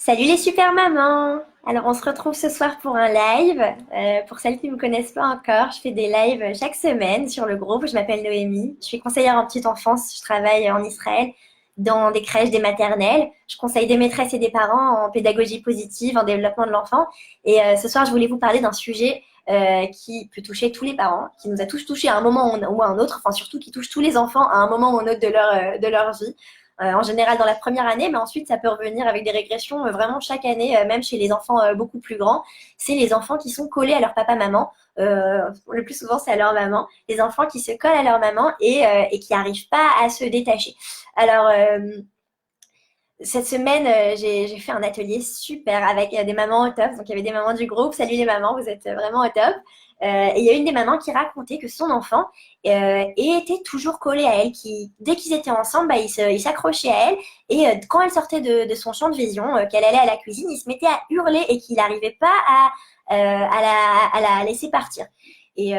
Salut les super mamans! Alors on se retrouve ce soir pour un live. Pour celles qui ne me connaissent pas encore, je fais des lives chaque semaine sur le groupe. Je m'appelle Noémie, je suis conseillère en petite enfance. Je travaille en Israël dans des crèches, des maternelles. Je conseille des maîtresses et des parents en pédagogie positive, en développement de l'enfant. Et ce soir, je voulais vous parler d'un sujet qui peut toucher tous les parents, qui nous a tous touchés à un moment ou à un autre, enfin surtout qui touche tous les enfants à un moment ou à un autre de leur vie. En général dans la première année, mais ensuite ça peut revenir avec des régressions vraiment chaque année, même chez les enfants beaucoup plus grands. C'est les enfants qui sont collés à leur papa-maman. Le plus souvent, c'est à leur maman. Les enfants qui se collent à leur maman et qui n'arrivent pas à se détacher. Alors, cette semaine, j'ai fait un atelier super avec des mamans au top. Donc, il y avait des mamans du groupe. Salut les mamans, vous êtes vraiment au top. Et il y a une des mamans qui racontait que son enfant était toujours collé à elle. Dès qu'ils étaient ensemble, bah, il s'accrochait à elle. Et quand elle sortait de son champ de vision, qu'elle allait à la cuisine, il se mettait à hurler et qu'il n'arrivait pas à la laisser partir. Et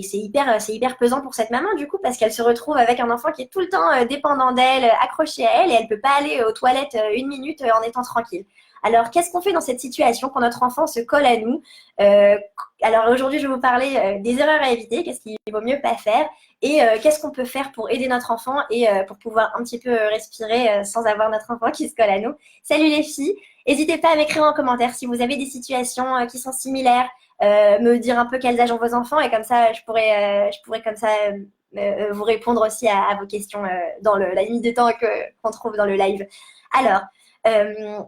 c'est hyper pesant pour cette maman du coup parce qu'elle se retrouve avec un enfant qui est tout le temps dépendant d'elle, accroché à elle et elle peut pas aller aux toilettes une minute en étant tranquille. Alors qu'est-ce qu'on fait dans cette situation quand notre enfant se colle à nous? Euh, alors aujourd'hui je vais vous parler des erreurs à éviter, qu'est-ce qu'il vaut mieux pas faire et qu'est-ce qu'on peut faire pour aider notre enfant et pour pouvoir un petit peu respirer sans avoir notre enfant qui se colle à nous. Salut les filles, n'hésitez pas à m'écrire en commentaire si vous avez des situations qui sont similaires, me dire un peu quels âges ont vos enfants et comme ça je pourrais comme ça vous répondre aussi à vos questions dans la limite de temps qu'on trouve dans le live. Alors, euh,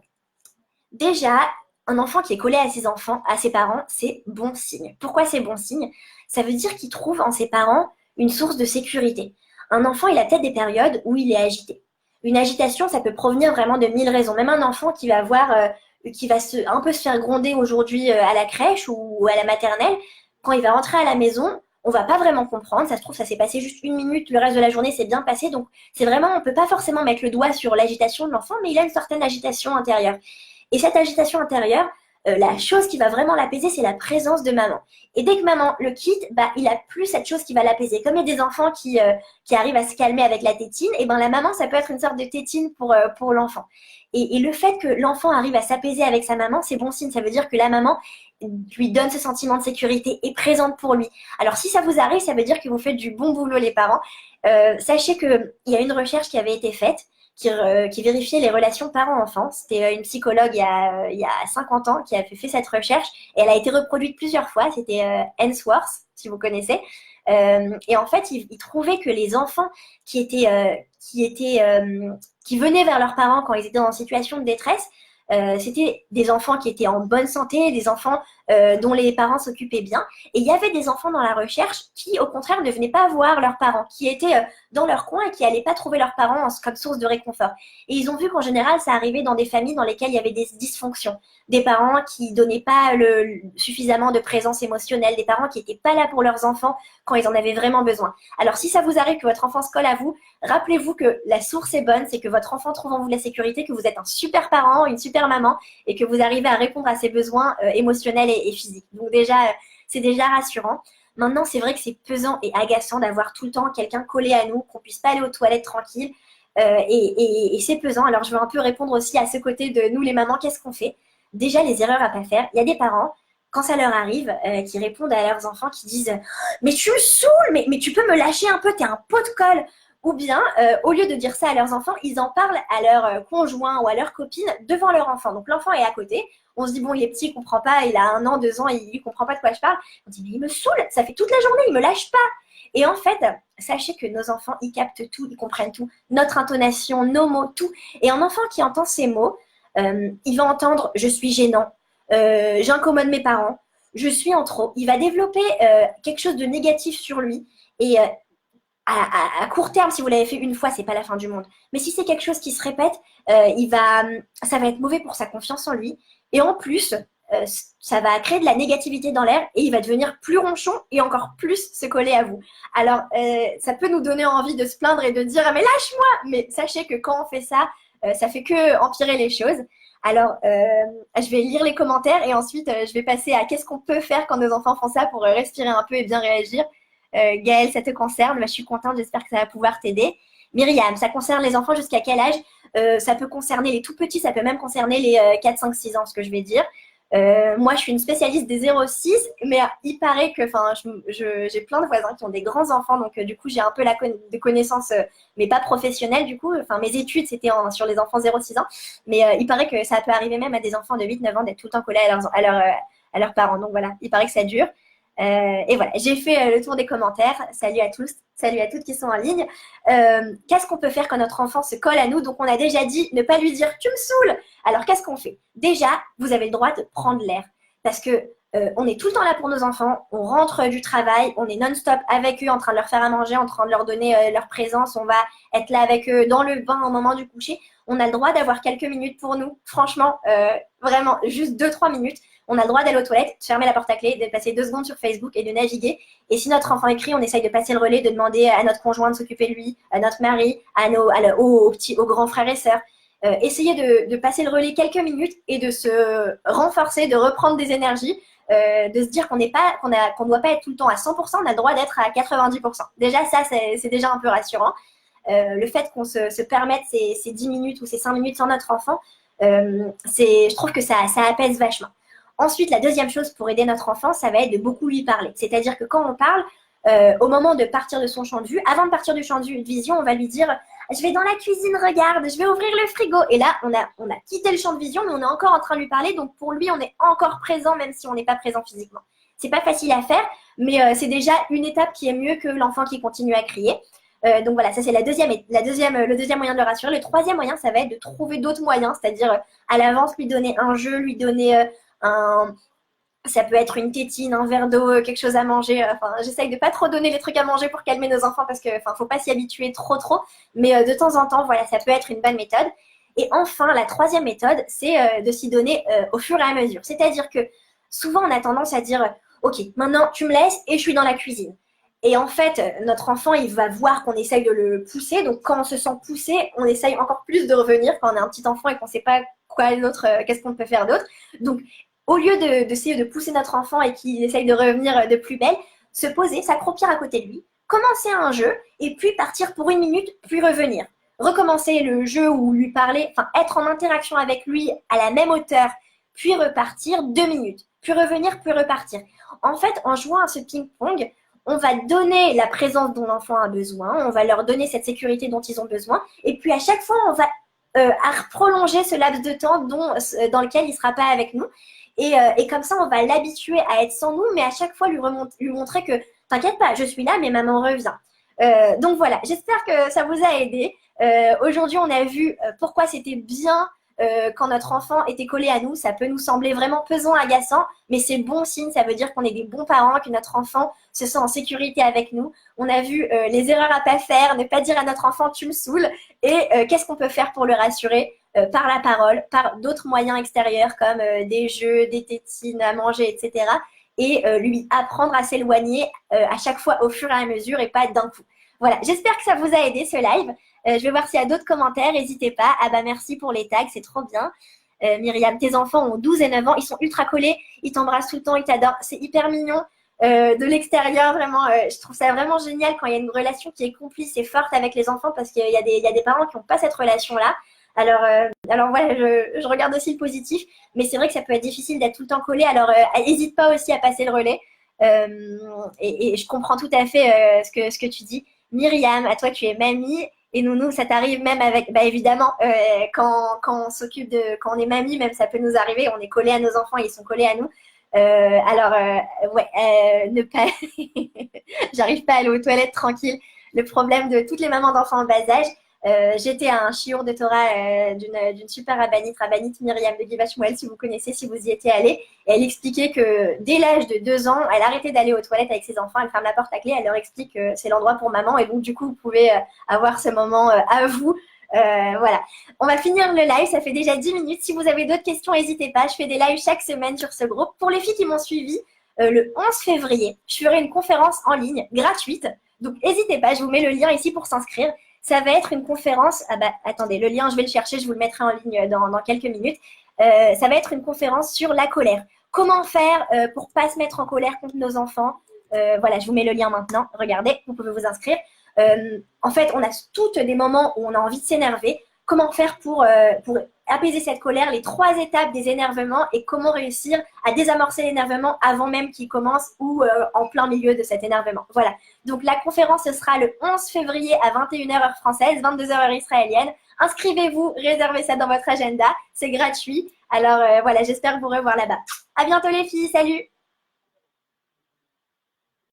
déjà, un enfant qui est collé à ses enfants, à ses parents, c'est bon signe. Pourquoi c'est bon signe? Ça veut dire qu'il trouve en ses parents une source de sécurité. Un enfant, il a peut-être des périodes où il est agité. Une agitation, ça peut provenir vraiment de mille raisons. Même un enfant qui va un peu se faire gronder aujourd'hui à la crèche ou à la maternelle, quand il va rentrer à la maison, on va pas vraiment comprendre. Ça se trouve, ça s'est passé juste une minute, le reste de la journée s'est bien passé. Donc, c'est vraiment, on peut pas forcément mettre le doigt sur l'agitation de l'enfant, mais il a une certaine agitation intérieure. Et cette agitation intérieure, la chose qui va vraiment l'apaiser, c'est la présence de maman. Et dès que maman le quitte, bah, il a plus cette chose qui va l'apaiser. Comme il y a des enfants qui arrivent à se calmer avec la tétine, et ben la maman, ça peut être une sorte de tétine pour l'enfant. Et le fait que l'enfant arrive à s'apaiser avec sa maman, c'est bon signe. Ça veut dire que la maman lui donne ce sentiment de sécurité, est présente pour lui. Alors si ça vous arrive, ça veut dire que vous faites du bon boulot les parents. Sachez qu'il y a une recherche qui avait été faite qui vérifiait les relations parents-enfants. C'était une psychologue il y a 50 ans qui a fait cette recherche et elle a été reproduite plusieurs fois. C'était Ainsworth, si vous connaissez. Et en fait, il trouvait que les enfants qui venaient vers leurs parents quand ils étaient en situation de détresse, c'était des enfants qui étaient en bonne santé, des enfants dont les parents s'occupaient bien. Et il y avait des enfants dans la recherche qui, au contraire, ne venaient pas voir leurs parents, qui étaient dans leur coin et qui n'allaient pas trouver leurs parents comme source de réconfort. Et ils ont vu qu'en général, ça arrivait dans des familles dans lesquelles il y avait des dysfonctions, des parents qui donnaient pas suffisamment de présence émotionnelle, des parents qui n'étaient pas là pour leurs enfants quand ils en avaient vraiment besoin. Alors si ça vous arrive que votre enfant se colle à vous, rappelez-vous que la source est bonne, c'est que votre enfant trouve en vous la sécurité, que vous êtes un super parent, une super maman et que vous arrivez à répondre à ses besoins émotionnels et physiques. Donc déjà, c'est déjà rassurant. Maintenant, c'est vrai que c'est pesant et agaçant d'avoir tout le temps quelqu'un collé à nous, qu'on puisse pas aller aux toilettes tranquille. Et c'est pesant. Alors, je veux un peu répondre aussi à ce côté de nous, les mamans, qu'est-ce qu'on fait? Déjà, les erreurs à pas faire. Il y a des parents, quand ça leur arrive, qui répondent à leurs enfants, qui disent mais tu me saoules, mais tu peux me lâcher un peu, t'es un pot de colle. Ou bien, au lieu de dire ça à leurs enfants, ils en parlent à leur conjoint ou à leur copine devant leur enfant. Donc l'enfant est à côté. On se dit, bon, il est petit, il comprend pas, il a 1 an, 2 ans, il comprend pas de quoi je parle. On dit, mais il me saoule, ça fait toute la journée, il me lâche pas. Et en fait, sachez que nos enfants, ils captent tout, ils comprennent tout, notre intonation, nos mots, tout. Et un enfant qui entend ces mots, il va entendre, je suis gênant, j'incommode mes parents, je suis en trop. Il va développer quelque chose de négatif sur lui. Et à court terme, si vous l'avez fait une fois, c'est pas la fin du monde. Mais si c'est quelque chose qui se répète, ça va être mauvais pour sa confiance en lui. Et en plus, ça va créer de la négativité dans l'air et il va devenir plus ronchon et encore plus se coller à vous. Alors, ça peut nous donner envie de se plaindre et de dire ah, mais lâche-moi. Mais sachez que quand on fait ça, ça fait que empirer les choses. Alors, je vais lire les commentaires et ensuite, je vais passer à qu'est-ce qu'on peut faire quand nos enfants font ça pour respirer un peu et bien réagir. Gaëlle, ça te concerne? Bah, je suis contente, j'espère que ça va pouvoir t'aider. Myriam, ça concerne les enfants jusqu'à quel âge? Ça peut concerner les tout petits, ça peut même concerner les 4, 5, 6 ans, ce que je vais dire. Moi, je suis une spécialiste des 0-6, mais il paraît que, j'ai plein de voisins qui ont des grands enfants, donc du coup, j'ai un peu de connaissances, mais pas professionnelles du coup. Enfin, mes études, c'était sur les enfants 0-6 ans, mais il paraît que ça peut arriver même à des enfants de 8-9 ans d'être tout le temps collés à leurs parents. Donc voilà, il paraît que ça dure. Et voilà, j'ai fait le tour des commentaires. Salut à tous, salut à toutes qui sont en ligne. Qu'est-ce qu'on peut faire quand notre enfant se colle à nous? Donc on a déjà dit ne pas lui dire tu me saoules. Alors qu'est-ce qu'on fait? Déjà, vous avez le droit de prendre l'air parce que on est tout le temps là pour nos enfants. On rentre du travail, on est non-stop avec eux, en train de leur faire à manger, en train de leur donner leur présence. On va être là avec eux dans le bain au moment du coucher. On a le droit d'avoir quelques minutes pour nous. Franchement, vraiment, juste 2-3 minutes. On a le droit d'aller aux toilettes, de fermer la porte à clé, de passer 2 secondes sur Facebook et de naviguer. Et si notre enfant écrit, on essaye de passer le relais, de demander à notre conjoint de s'occuper de lui, à notre mari, aux grands frères et sœurs. Essayer de passer le relais quelques minutes et de se renforcer, de reprendre des énergies, de se dire qu'on ne doit pas être tout le temps à 100%, on a le droit d'être à 90%. Déjà, ça, c'est déjà un peu rassurant. Le fait qu'on se permette ces 10 minutes ou ces 5 minutes sans notre enfant, je trouve que ça apaise vachement. Ensuite, la deuxième chose pour aider notre enfant, ça va être de beaucoup lui parler. C'est-à-dire que quand on parle, au moment de partir de son champ de vue, avant de partir du champ de vision, on va lui dire « Je vais dans la cuisine, regarde, je vais ouvrir le frigo ». Et là, on a quitté le champ de vision, mais on est encore en train de lui parler. Donc pour lui, on est encore présent, même si on n'est pas présent physiquement. C'est pas facile à faire, mais c'est déjà une étape qui est mieux que l'enfant qui continue à crier. Donc voilà, ça c'est le deuxième moyen de le rassurer. Le troisième moyen, ça va être de trouver d'autres moyens, c'est-à-dire à l'avance lui donner un jeu, lui donner ça peut être une tétine, un verre d'eau, quelque chose à manger. J'essaye de pas trop donner les trucs à manger pour calmer nos enfants parce que, faut pas s'y habituer trop. Mais de temps en temps, voilà, ça peut être une bonne méthode. Et enfin, la troisième méthode, c'est de s'y donner au fur et à mesure. C'est-à-dire que souvent, on a tendance à dire, ok, maintenant tu me laisses et je suis dans la cuisine. Et en fait, notre enfant, il va voir qu'on essaye de le pousser. Donc, quand on se sent poussé, on essaye encore plus de revenir quand on est un petit enfant et qu'on ne sait pas qu'est-ce qu'on peut faire d'autre. Donc, au lieu d'essayer de pousser notre enfant et qu'il essaye de revenir de plus belle, se poser, s'accroupir à côté de lui, commencer un jeu et puis partir pour 1 minute, puis revenir. Recommencer le jeu ou lui parler, être en interaction avec lui à la même hauteur, puis repartir 2 minutes, puis revenir, puis repartir. En fait, en jouant à ce ping-pong, on va donner la présence dont l'enfant a besoin, on va leur donner cette sécurité dont ils ont besoin, et puis à chaque fois, on va prolonger ce laps de temps dans lequel il ne sera pas avec nous. Et comme ça, on va l'habituer à être sans nous, mais à chaque fois lui montrer que t'inquiète pas, je suis là, mais maman revient. Donc voilà, j'espère que ça vous a aidé. Aujourd'hui, on a vu pourquoi c'était bien quand notre enfant était collé à nous. Ça peut nous sembler vraiment pesant, agaçant, mais c'est bon signe, ça veut dire qu'on est des bons parents, que notre enfant se sent en sécurité avec nous. On a vu les erreurs à pas faire, ne pas dire à notre enfant tu me saoules, et qu'est-ce qu'on peut faire pour le rassurer par la parole, par d'autres moyens extérieurs comme des jeux, des tétines à manger, etc. Et lui apprendre à s'éloigner à chaque fois au fur et à mesure et pas d'un coup. Voilà, j'espère que ça vous a aidé ce live. Je vais voir s'il y a d'autres commentaires, n'hésitez pas. Ah bah merci pour les tags, c'est trop bien. Myriam, tes enfants ont 12 et 9 ans, ils sont ultra collés, ils t'embrassent tout le temps, ils t'adorent, c'est hyper mignon. De l'extérieur, vraiment, je trouve ça vraiment génial quand il y a une relation qui est complice et forte avec les enfants parce qu'il y a des parents qui n'ont pas cette relation-là. Alors voilà, je regarde aussi le positif, mais c'est vrai que ça peut être difficile d'être tout le temps collé, alors n'hésite pas aussi à passer le relais. Et je comprends tout à fait ce que tu dis. Myriam, à toi, tu es mamie. Et nounou, ça t'arrive même avec, évidemment, quand on est mamie, même ça peut nous arriver, on est collé à nos enfants et ils sont collés à nous. Ne pas, j'arrive pas à aller aux toilettes tranquille. Le problème de toutes les mamans d'enfants en bas âge. J'étais à un chiour de Torah d'une super rabbinite Myriam de Givat Shmuel, si vous connaissez, si vous y étiez allé. Et elle expliquait que dès l'âge de 2 ans, elle arrêtait d'aller aux toilettes avec ses enfants, elle ferme la porte à clé, elle leur explique que c'est l'endroit pour maman. Et donc, du coup, vous pouvez avoir ce moment à vous. Voilà. On va finir le live, ça fait déjà 10 minutes. Si vous avez d'autres questions, n'hésitez pas. Je fais des lives chaque semaine sur ce groupe. Pour les filles qui m'ont suivi, le 11 février, je ferai une conférence en ligne gratuite. Donc, n'hésitez pas, je vous mets le lien ici pour s'inscrire. Ça va être une conférence, attendez, le lien, je vais le chercher, je vous le mettrai en ligne dans quelques minutes. Ça va être une conférence sur la colère. Comment faire pour pas se mettre en colère contre nos enfants? Voilà, je vous mets le lien maintenant. Regardez, vous pouvez vous inscrire. En fait, on a toutes des moments où on a envie de s'énerver. comment faire pour apaiser cette colère, les 3 étapes des énervements et comment réussir à désamorcer l'énervement avant même qu'il commence ou en plein milieu de cet énervement. Voilà. Donc la conférence, ce sera le 11 février à 21h heure française, 22h heure israélienne. Inscrivez-vous, réservez ça dans votre agenda, c'est gratuit. Alors voilà, j'espère vous revoir là-bas. À bientôt les filles, salut!